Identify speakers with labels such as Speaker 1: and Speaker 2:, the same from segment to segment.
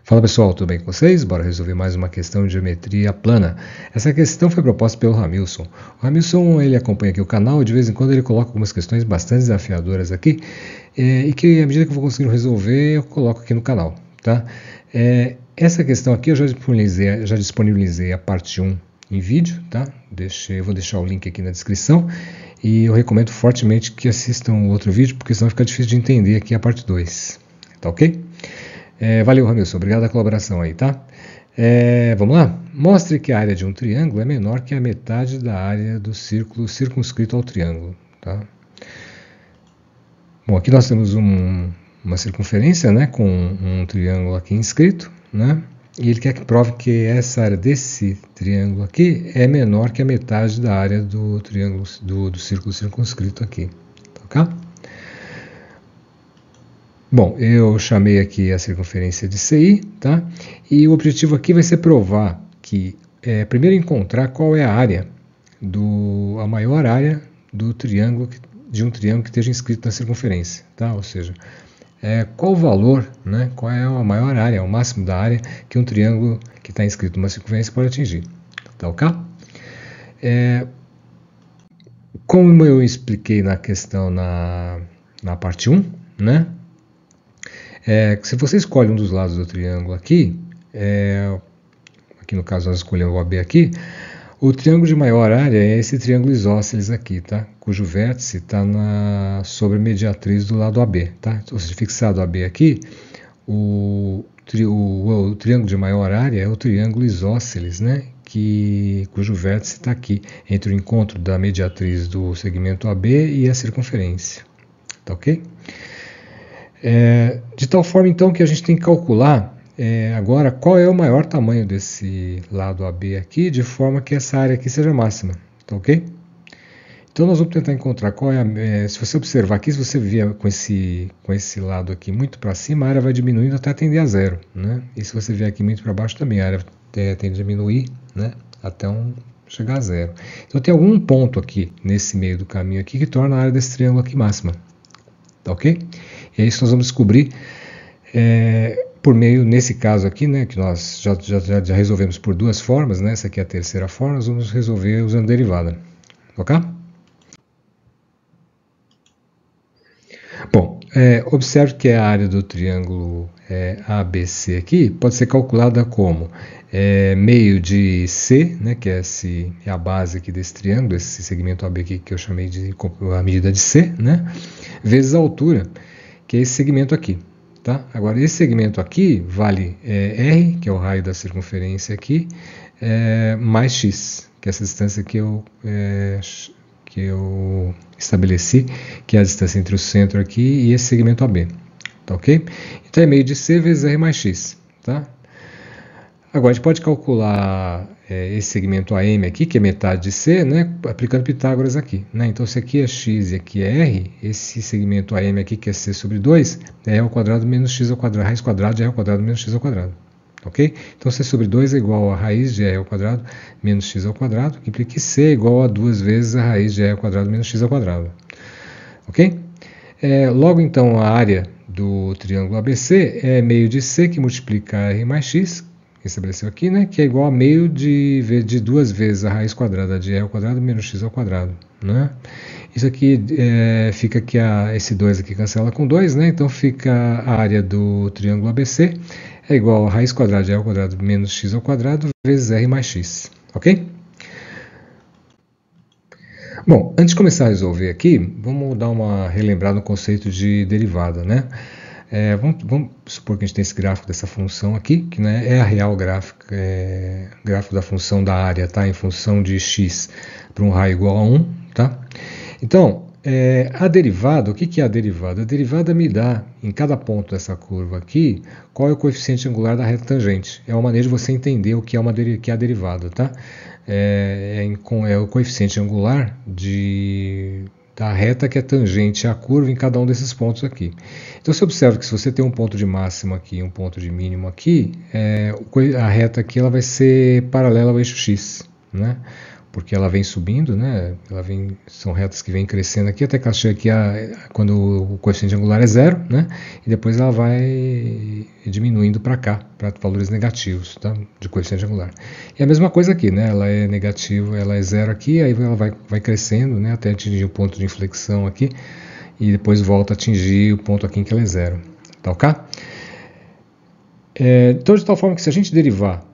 Speaker 1: Fala pessoal, tudo bem com vocês? Bora resolver mais uma questão de geometria plana. Essa questão foi proposta pelo Ramilson. O Ramilson ele acompanha aqui o canal e de vez em quando ele coloca algumas questões bastante desafiadoras aqui e que à medida que eu vou conseguindo resolver eu coloco aqui no canal, tá? Essa questão aqui eu já disponibilizei a parte 1 em vídeo, tá? Eu vou deixar o link aqui na descrição e eu recomendo fortemente que assistam o outro vídeo porque senão fica difícil de entender aqui a parte 2, tá ok? Valeu, Ramilson. Obrigado pela colaboração aí, tá? Vamos lá? Mostre que a área de um triângulo é menor que a metade da área do círculo circunscrito ao triângulo, tá? Bom, aqui nós temos uma circunferência, né, com um triângulo aqui inscrito, né? E ele quer que prove que essa área desse triângulo aqui é menor que a metade da área do triângulo do círculo circunscrito aqui, tá? Bom, eu chamei aqui a circunferência de CI, tá? E o objetivo aqui vai ser provar que, primeiro encontrar qual é a área, a maior área do triângulo, de um triângulo que esteja inscrito na circunferência, tá? Ou seja, qual o valor, né? Qual é a maior área, o máximo da área que um triângulo que está inscrito numa circunferência pode atingir, tá ok? Como eu expliquei na questão na parte 1, né? Se você escolhe um dos lados do triângulo aqui, aqui no caso nós escolhemos o AB aqui, o triângulo de maior área é esse triângulo isósceles aqui, tá? Cujo vértice está sobre a mediatriz do lado AB, tá? Ou seja, fixado o AB aqui, o triângulo de maior área é o triângulo isósceles, né? Cujo vértice está aqui, entre o encontro da mediatriz do segmento AB e a circunferência, tá ok? De tal forma, então, que a gente tem que calcular agora qual é o maior tamanho desse lado AB aqui, de forma que essa área aqui seja máxima, tá ok? Então, nós vamos tentar encontrar qual é se você observar aqui, se você vier com esse lado aqui muito para cima, a área vai diminuindo até tender a zero, né? E se você vier aqui muito para baixo, também a área tende a diminuir, né? Até chegar a zero. Então, tem algum ponto aqui, nesse meio do caminho aqui, que torna a área desse triângulo aqui máxima, tá ok? E é isso que nós vamos descobrir por meio, nesse caso aqui, né, que nós já resolvemos por duas formas, né, essa aqui é a terceira forma, nós vamos resolver usando derivada, ok? Bom, observe que a área do triângulo ABC aqui pode ser calculada como meio de C, né, que é a base aqui desse triângulo, esse segmento AB aqui que eu chamei de a medida de C, né, vezes a altura, que é esse segmento aqui, tá? Agora, esse segmento aqui vale R, que é o raio da circunferência aqui, mais X, que é essa distância que eu estabeleci, que é a distância entre o centro aqui e esse segmento AB, tá ok? Então, é meio de C vezes R mais X, tá? Agora, a gente pode calcular esse segmento AM aqui, que é metade de C, né, aplicando Pitágoras aqui, né? Então, se aqui é X e aqui é R, esse segmento AM aqui, que é C sobre 2, é E ao quadrado menos X ao quadrado, raiz quadrada de E ao quadrado menos X ao quadrado, ok? Então, C sobre 2 é igual a raiz de E ao quadrado menos X ao quadrado, que implica que C é igual a 2 vezes a raiz de E ao quadrado menos X ao quadrado, ok? Logo, então, a área do triângulo ABC é meio de C, que multiplica R mais X, que estabeleceu aqui, né, que é igual a meio de 2 vezes a raiz quadrada de E ao quadrado menos X ao quadrado, né? Isso aqui fica que esse 2 aqui cancela com 2, né? Então fica a área do triângulo ABC é igual a raiz quadrada de E ao quadrado menos X ao quadrado vezes R mais X, ok? Bom, antes de começar a resolver aqui, vamos dar uma relembrada no conceito de derivada, né? Vamos supor que a gente tem esse gráfico dessa função aqui, que, né, é a real gráfico da função da área, tá? Em função de x para um raio igual a 1, tá? Então, a derivada, o que é a derivada? A derivada me dá, em cada ponto dessa curva aqui, qual é o coeficiente angular da reta tangente. É uma maneira de você entender o que é a derivada, tá? É o coeficiente angular da reta que é tangente à curva em cada um desses pontos aqui. Então, você observa que se você tem um ponto de máximo aqui e um ponto de mínimo aqui, a reta aqui ela vai ser paralela ao eixo x, né? porque ela vem subindo, né? São retas que vêm crescendo aqui, até que ela chega aqui quando o coeficiente angular é zero, né? E depois ela vai diminuindo para cá, para valores negativos, tá? De coeficiente angular. E a mesma coisa aqui, né? Ela é negativo, ela é zero aqui, aí ela vai crescendo, né? Até atingir o ponto de inflexão aqui, e depois volta a atingir o ponto aqui em que ela é zero, tá ok? Então, de tal forma que se a gente derivar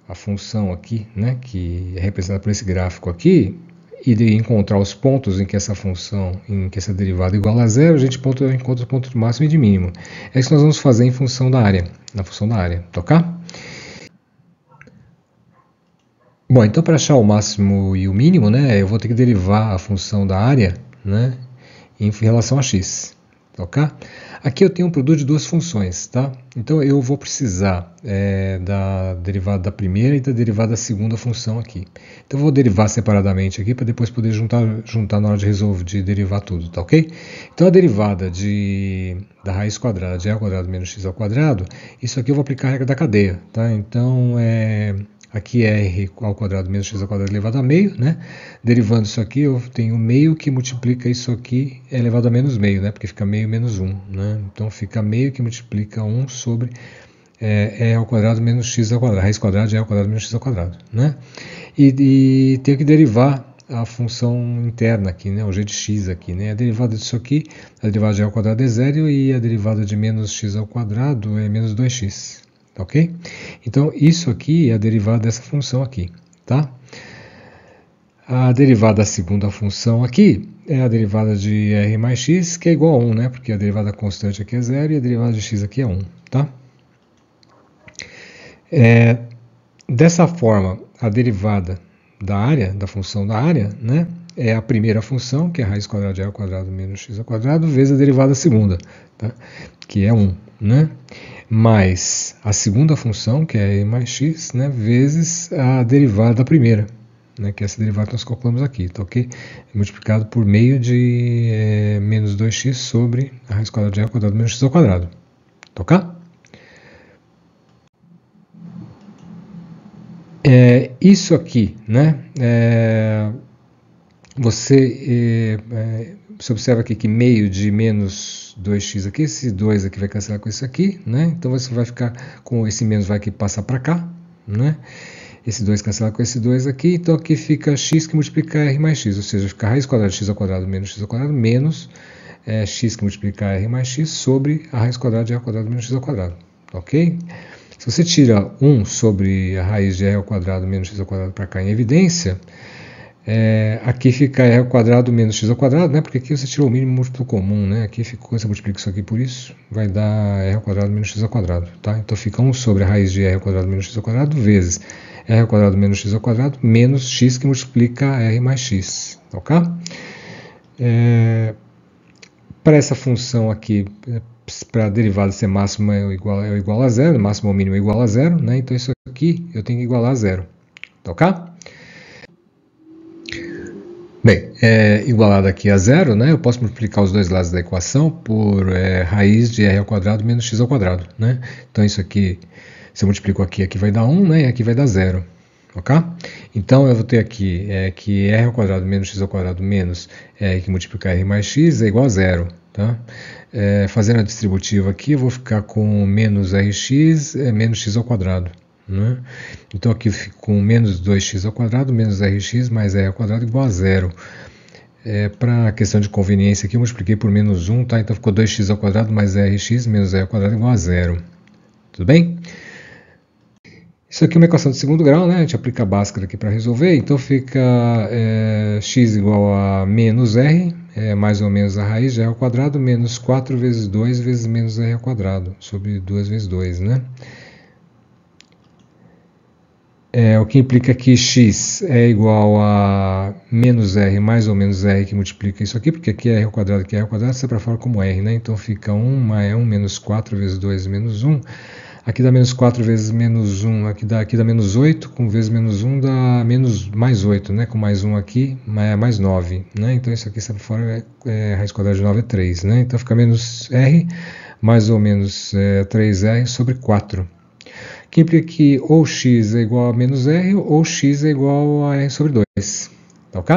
Speaker 1: a função aqui, né, que é representada por esse gráfico aqui, e de encontrar os pontos em que essa função, em que essa derivada é igual a zero, a gente encontra o ponto de máximo e de mínimo. É isso que nós vamos fazer em função da área, na função da área, tá ok? Bom, então para achar o máximo e o mínimo, né, eu vou ter que derivar a função da área, né, em relação a x. Ok? Aqui eu tenho um produto de duas funções, tá? Então eu vou precisar da derivada da primeira e da derivada da segunda função aqui. Então eu vou derivar separadamente aqui para depois poder juntar na hora de derivar tudo, tá ok? Então a derivada da raiz quadrada de e ao quadrado menos x ao quadrado, isso aqui eu vou aplicar a regra da cadeia, tá? Então aqui é r ao quadrado menos x ao quadrado elevado a meio, né? Derivando isso aqui, eu tenho meio que multiplica isso aqui elevado a menos meio, né? Porque fica meio menos 1, né? Então fica meio que multiplica 1 sobre e ao quadrado menos x ao quadrado, raiz quadrada de e ao quadrado menos x ao quadrado, né? E tenho que derivar a função interna aqui, né? O g de x aqui, né? A derivada disso aqui, a derivada de e ao quadrado é zero e a derivada de menos x ao quadrado é menos 2x. Ok? Então, isso aqui é a derivada dessa função aqui, tá? A derivada da segunda função aqui é a derivada de r mais x, que é igual a 1, né? Porque a derivada constante aqui é 0 e a derivada de x aqui é 1, tá? Dessa forma, a derivada da área, da função da área, né? É a primeira função, que é a raiz quadrada de e ao quadrado menos x ao quadrado, vezes a derivada segunda, tá? Que é 1, né? Mais a segunda função, que é e mais x, né, vezes a derivada da primeira, né, que é essa derivada que nós calculamos aqui, tá ok? Multiplicado por meio de menos 2x sobre a raiz quadrada de e ao quadrado menos x ao quadrado, tá ok? Isso aqui, né, você observa aqui que meio de menos 2x aqui, esse 2 aqui vai cancelar com isso aqui, né? Então você vai ficar com esse menos vai aqui passar para cá, né? Esse 2 cancelar com esse 2 aqui, então aqui fica x que multiplica r mais x, ou seja, fica raiz quadrada de x ao quadrado menos x ao quadrado menos x que multiplica r mais x sobre a raiz quadrada de e ao quadrado menos x ao quadrado, ok? Se você tira 1 sobre a raiz de e ao quadrado menos x ao quadrado para cá em evidência, aqui fica r ao quadrado menos x ao quadrado, né? Porque aqui você tirou o mínimo múltiplo comum, né? Aqui ficou, você multiplica isso aqui por isso, vai dar r ao quadrado menos x ao quadrado, tá? Então fica 1 sobre a raiz de r ao quadrado menos x ao quadrado vezes r ao quadrado menos x ao quadrado menos x que multiplica r mais x, ok? Para essa função aqui, para a derivada ser máxima é igual a zero, máximo ou mínimo é igual a zero, né? Então isso aqui eu tenho que igualar a zero, tá ok? Bem, igualado aqui a zero, né, eu posso multiplicar os dois lados da equação por raiz de r ao quadrado menos x ao quadrado, né? Então isso aqui, se eu multiplico aqui, aqui vai dar 1, né, e aqui vai dar 0, ok? Então eu vou ter aqui que r ao quadrado menos x ao quadrado menos r que multiplicar r mais x é igual a 0, tá? Fazendo a distributiva aqui, eu vou ficar com menos rx menos x ao quadrado. Né? Então aqui eu fico com menos 2x ao quadrado, menos rx mais r ao quadrado igual a 0. Para a questão de conveniência aqui eu multipliquei por menos 1, tá? Então ficou 2x ao quadrado mais rx menos r ao quadrado igual a 0. Tudo bem? Isso aqui é uma equação de segundo grau, né? A gente aplica a Bhaskara aqui para resolver. Então fica x igual a menos r, mais ou menos a raiz de r ao quadrado, menos 4 vezes 2 vezes menos r ao quadrado, sobre 2 vezes 2, né? O que implica que x é igual a menos r mais ou menos r que multiplica isso aqui, porque aqui é r ao quadrado, aqui é r ao quadrado, sai para fora como r, né? Então fica 1 mais 1 menos 4 vezes 2 menos 1. Aqui dá menos 4 vezes menos 1, aqui dá menos 8, com vezes menos 1 dá mais 8, né? Com mais 1 aqui, mais 9, né? Então isso aqui sai para fora, raiz quadrada de 9 é 3, né? Então fica menos r mais ou menos 3r sobre 4. que implica que ou x é igual a menos r ou x é igual a r sobre 2. Tá ok?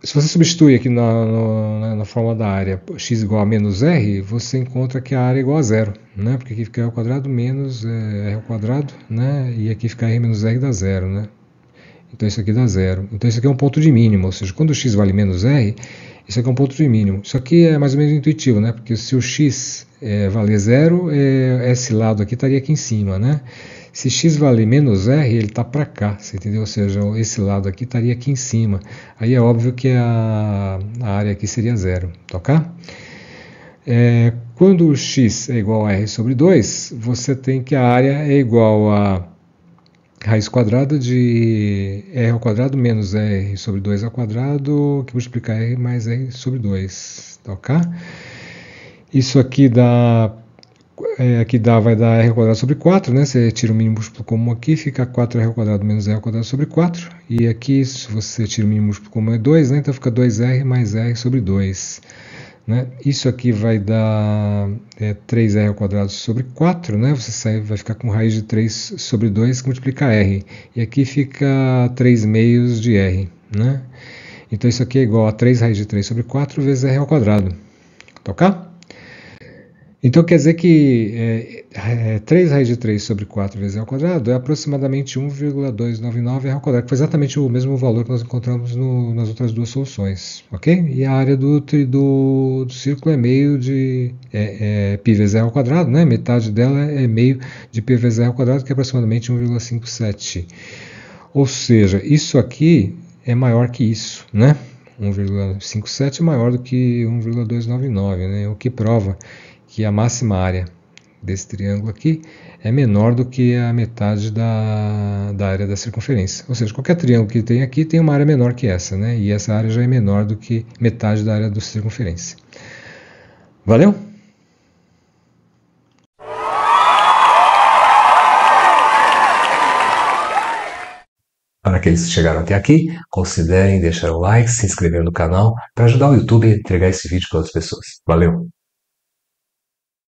Speaker 1: Se você substitui aqui na forma da área x igual a menos r, você encontra que a área é igual a zero, né? Porque aqui fica r ao quadrado menos r ao quadrado, né? E aqui fica r menos r dá zero, né? Então isso aqui dá zero. Então isso aqui é um ponto de mínimo, ou seja, quando o x vale menos r, isso aqui é um ponto de mínimo. Isso aqui é mais ou menos intuitivo, né? Porque se o x valer zero, esse lado aqui estaria aqui em cima, né? Se x vale menos r, ele está para cá, você entendeu? Ou seja, esse lado aqui estaria aqui em cima. Aí é óbvio que a área aqui seria zero, tá ok? Quando o x é igual a r sobre 2, você tem que a área é igual a raiz quadrada de r ao quadrado menos r sobre 2 ao quadrado, que multiplica r mais r sobre 2, tá ok? Isso aqui vai dar r ao quadrado sobre 4, né? Você tira o mínimo múltiplo comum aqui, fica 4r ao quadrado menos r ao quadrado sobre 4. E aqui, se você tira o mínimo múltiplo comum é 2, né? Então fica 2r mais r sobre 2. Né? Isso aqui vai dar 3r ao quadrado sobre 4, né? Você vai ficar com raiz de 3 sobre 2 que multiplica r. E aqui fica 3 meios de r, né? Então isso aqui é igual a 3 raiz de 3 sobre 4 vezes r ao quadrado. Tá ok? Então quer dizer que 3 raiz de 3 sobre 4 vezes r ao quadrado é aproximadamente 1,299 r ao quadrado, que foi exatamente o mesmo valor que nós encontramos nas outras duas soluções, ok? E a área do círculo é meio de π vezes r ao quadrado, né? Metade dela é meio de π vezes r ao quadrado, que é aproximadamente 1,57. Ou seja, isso aqui é maior que isso, né? 1,57 é maior do que 1,299, né? O que prova que a máxima área desse triângulo aqui é menor do que a metade da área da circunferência. Ou seja, qualquer triângulo que tem aqui tem uma área menor que essa, né? E essa área já é menor do que metade da área da circunferência. Valeu? Para aqueles que chegaram até aqui, considerem deixar o like, se inscrever no canal para ajudar o YouTube a entregar esse vídeo para outras pessoas. Valeu!